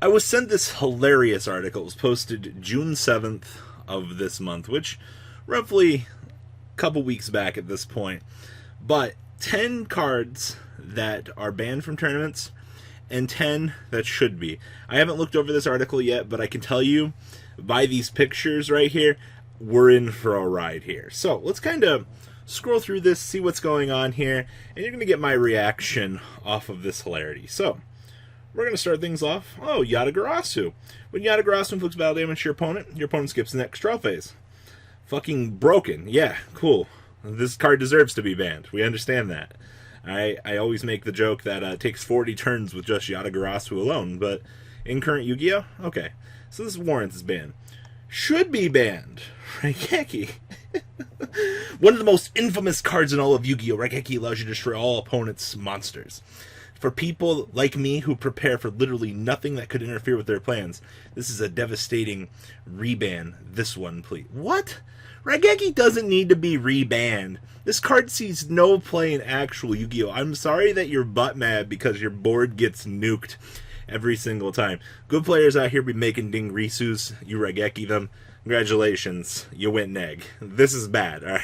I was sent this hilarious article. It was posted June 7th of this month, which roughly a couple weeks back at this point. But 10 cards that are banned from tournaments and 10 that should be. I haven't looked over this article yet, but I can tell you by these pictures right here, we're in for a ride here. So let's kind of scroll through this, see what's going on here, and you're going to get my reaction off of this hilarity. So we're going to start things off. Oh, YuGiOh. When YuGiOh inflicts battle damage to your opponent skips the next draw phase. Fucking broken. Yeah, cool. This card deserves to be banned. We understand that. I always make the joke that it takes 40 turns with just YuGiOh alone, but in current Yu-Gi-Oh? Okay. So this warrants its ban. Should be banned. Khaki. One of the most infamous cards in all of Yu-Gi-Oh! Khaki allows you to destroy all opponents' monsters. For people like me who prepare for literally nothing that could interfere with their plans, this is a devastating reban. This one, please. What? Khaki doesn't need to be rebanned. This card sees no play in actual Yu-Gi-Oh! I'm sorry that you're butt mad because your board gets nuked every single time. Good players out here be making Dingrisus. You Regeki them. Congratulations, you went neg. This is bad. All right?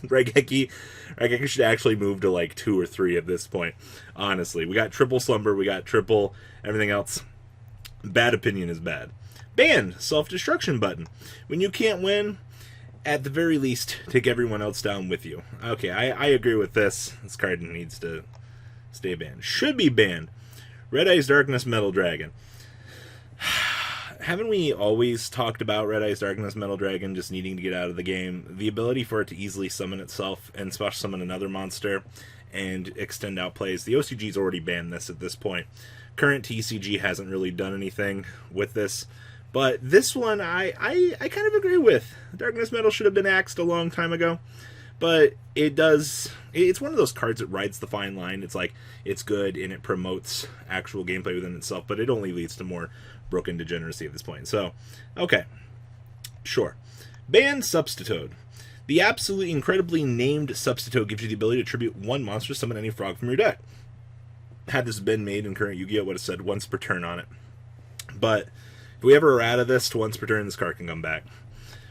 Regeki should actually move to like 2 or 3 at this point. Honestly, we got triple slumber, we got triple everything else. Bad opinion is bad. Banned, self-destruction button. When you can't win, at the very least, take everyone else down with you. Okay, I agree with this. This card needs to stay banned. Should be banned. Red Eyes Darkness Metal Dragon. Haven't we always talked about Red Eyes Darkness Metal Dragon just needing to get out of the game? The ability for it to easily summon itself and special summon another monster and extend out plays. The OCG's already banned this at this point. Current TCG hasn't really done anything with this. But this one, I kind of agree with. Darkness Metal should have been axed a long time ago. But it does... It's one of those cards that rides the fine line. It's like, it's good and it promotes actual gameplay within itself, but it only leads to more broken degeneracy at this point. So, okay. Sure. Ban Substitute. The absolutely incredibly named Substitute gives you the ability to tribute one monster, summon any frog from your deck. Had this been made in current Yu-Gi-Oh! It would have said once per turn on it. But if we ever errata this to once per turn, this card can come back.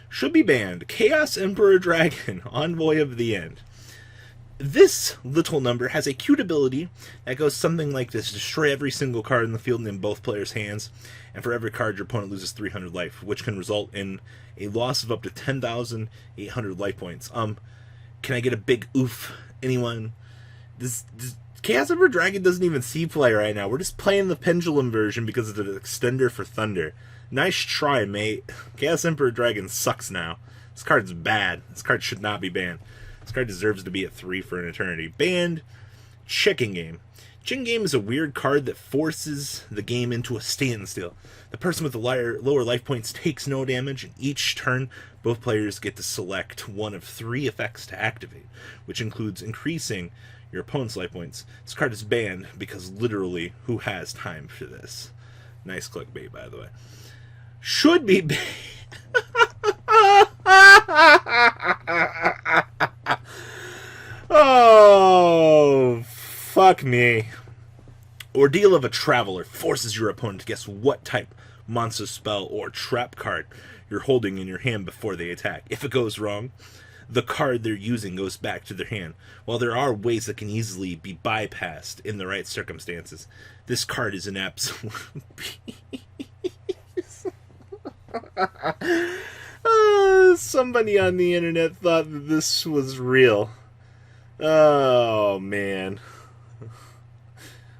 Should be banned. Chaos Emperor Dragon, Envoy of the End. This little number has a cute ability that goes something like this. Destroy every single card in the field and in both players' hands, and for every card your opponent loses 300 life, which can result in a loss of up to 10,800 life points. Can I get a big oof? Anyone? This Chaos Emperor Dragon doesn't even see play right now. We're just playing the Pendulum version because it's an extender for Thunder. Nice try, mate. Chaos Emperor Dragon sucks now. This card's bad. This card should not be banned. This card deserves to be at 3 for an eternity. Banned. Chicken Game. Chicken Game is a weird card that forces the game into a standstill. The person with the lower life points takes no damage, and each turn both players get to select one of 3 effects to activate, which includes increasing your opponent's life points. This card is banned because literally, who has time for this? Nice clickbait, by the way. Should be banned. Oh, fuck me. Ordeal of a Traveler forces your opponent to guess what type monster spell or trap card you're holding in your hand before they attack. If it goes wrong, the card they're using goes back to their hand. While there are ways that can easily be bypassed in the right circumstances, this card is an absolute piece. Somebody on the internet thought that this was real. Oh, man.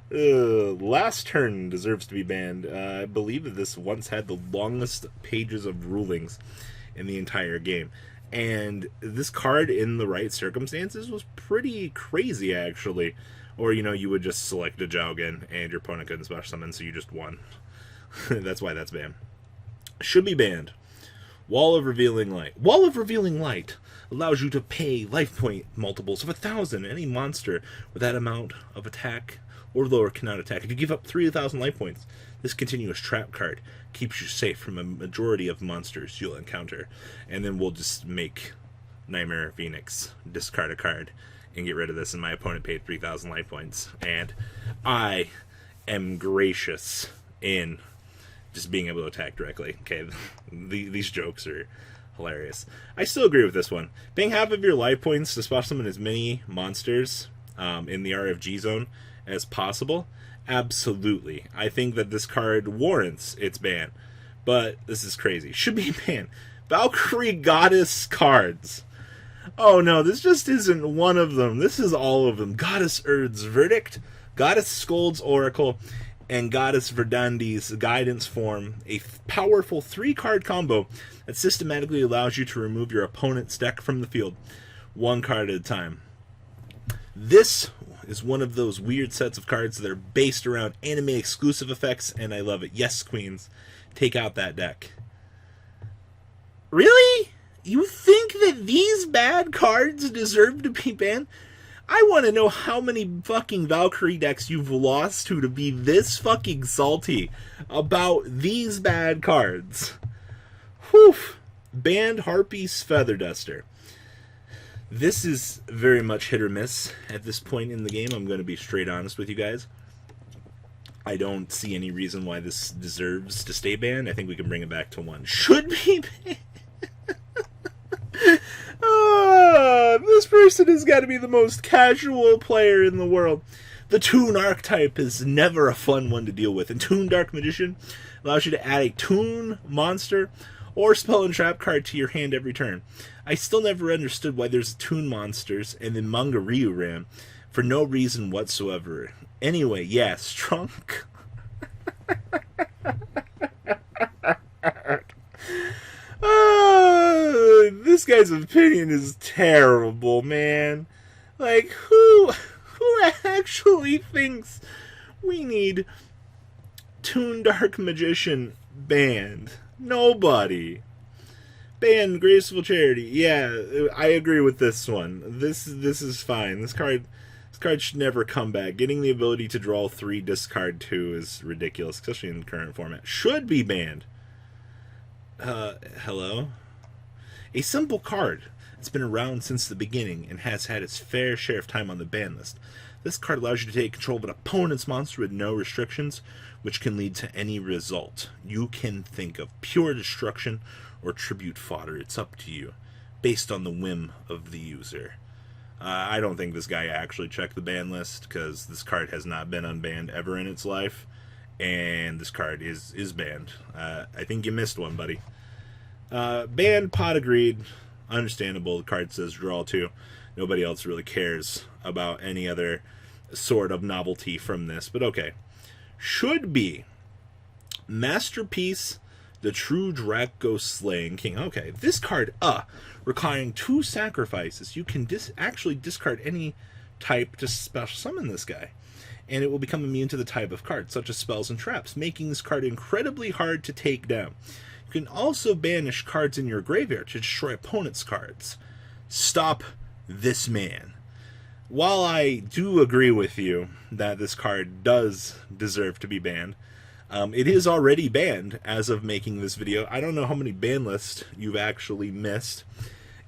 Last Turn deserves to be banned. I believe that this once had the longest pages of rulings in the entire game. And this card, in the right circumstances, was pretty crazy, actually. Or, you know, you would just select a Jowgen, and your opponent couldn't special summon, so you just won. That's why that's banned. Should be banned. Wall of Revealing Light. Wall of Revealing Light allows you to pay life point multiples of 1,000. Any monster with that amount of attack or lower cannot attack. If you give up 3,000 life points, this continuous trap card keeps you safe from a majority of monsters you'll encounter. And then we'll just make Nightmare Phoenix discard a card and get rid of this. And my opponent paid 3,000 life points. And I am gracious in just being able to attack directly. Okay, these jokes are hilarious. I still agree with this one. Paying half of your life points to spot summon as many monsters in the RFG zone as possible. Absolutely. I think that this card warrants its ban. But this is crazy. Should be banned. Valkyrie Goddess cards. Oh no, this just isn't one of them. This is all of them. Goddess Erd's Verdict, Goddess Scold's Oracle, and Goddess Verdundi's Guidance form a powerful 3-card combo that systematically allows you to remove your opponent's deck from the field, 1 card at a time. This is one of those weird sets of cards that are based around anime exclusive effects, and I love it. Yes, queens, take out that deck. Really? You think that these bad cards deserve to be banned? I want to know how many fucking Valkyrie decks you've lost to be this fucking salty about these bad cards. Whew. Banned Harpy's Feather Duster. This is very much hit or miss at this point in the game. I'm going to be straight honest with you guys. I don't see any reason why this deserves to stay banned. I think we can bring it back to 1. Should be banned. This person has got to be the most casual player in the world. The Toon archetype is never a fun one to deal with. And Toon Dark Magician allows you to add a Toon monster or spell and trap card to your hand every turn. I still never understood why there's Toon monsters and then Manga Ryu ran for no reason whatsoever. Anyway, yes, Trunk. This guy's opinion is terrible, man. Like, who actually thinks we need Toon Dark Magician banned? Nobody. Banned Graceful Charity. Yeah, I agree with this one. This is fine. This card should never come back. Getting the ability to draw 3, discard 2 is ridiculous, especially in the current format. Should be banned. Hello? A simple card. It's been around since the beginning and has had its fair share of time on the ban list. This card allows you to take control of an opponent's monster with no restrictions, which can lead to any result. You can think of pure destruction or tribute fodder. It's up to you, based on the whim of the user. I don't think this guy actually checked the ban list, because this card has not been unbanned ever in its life, and this card is banned. I think you missed one, buddy. Banned Pot of Greed. Understandable. The card says draw 2. Nobody else really cares about any other sort of novelty from this, but okay. Should be Masterpiece, the True Draco Slaying King. Okay, this card, requiring 2 sacrifices. You can actually discard any type to special summon this guy, and it will become immune to the type of card, such as spells and traps, making this card incredibly hard to take down. You can also banish cards in your graveyard to destroy opponent's cards. Stop this man. While I do agree with you that this card does deserve to be banned, it is already banned as of making this video. I don't know how many ban lists you've actually missed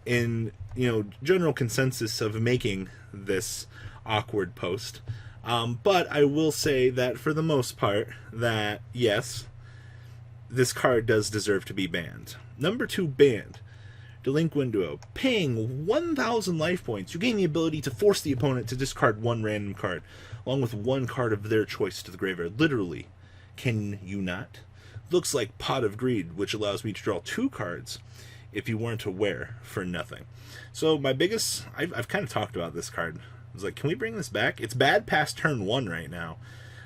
in, general consensus of making this awkward post. But I will say that for the most part, that yes, this card does deserve to be banned. Number 2 banned. Delinquent Duo. Paying 1,000 life points, you gain the ability to force the opponent to discard 1 random card, along with 1 card of their choice to the graveyard. Literally. Can you not? Looks like Pot of Greed, which allows me to draw 2 cards if you weren't aware, for nothing. So my biggest... I've kind of talked about this card. I was like, can we bring this back? It's bad past turn 1 right now.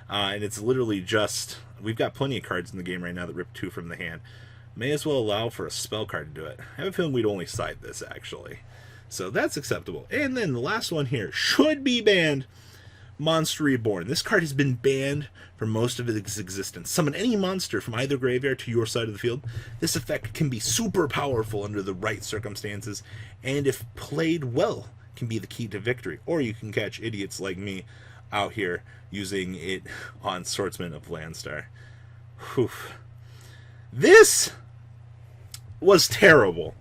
And it's literally just... We've got plenty of cards in the game right now that rip 2 from the hand. May as well allow for a spell card to do it. I have a feeling we'd only side this, actually. So that's acceptable. And then the last one here. Should be banned. Monster Reborn. This card has been banned for most of its existence. Summon any monster from either graveyard to your side of the field. This effect can be super powerful under the right circumstances, and if played well, can be the key to victory. Or you can catch idiots like me out here using it on Swordsman of Landstar. Whew. This was terrible.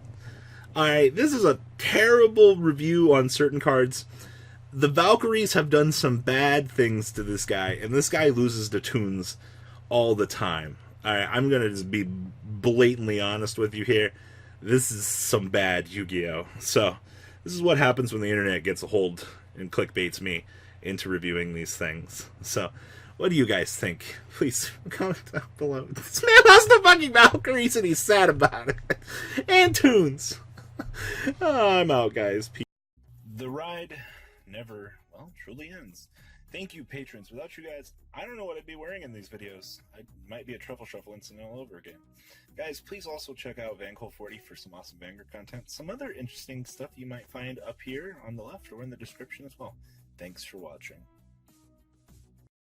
Alright, this is a terrible review on certain cards. The Valkyries have done some bad things to this guy, and this guy loses to Toons all the time. I'm going to just be blatantly honest with you here. This is some bad Yu-Gi-Oh! So, this is what happens when the internet gets a hold and clickbaits me into reviewing these things. So, what do you guys think? Please comment down below. This man has the fucking Valkyries and he's sad about it. And tunes. I'm out, guys. The ride never, well, truly ends. Thank you, patrons. Without you guys, I don't know what I'd be wearing in these videos. I might be a truffle shuffle incident all over again. Guys, please also check out MKohl40 for some awesome Vanguard content. Some other interesting stuff you might find up here on the left or in the description as well. Thanks for watching.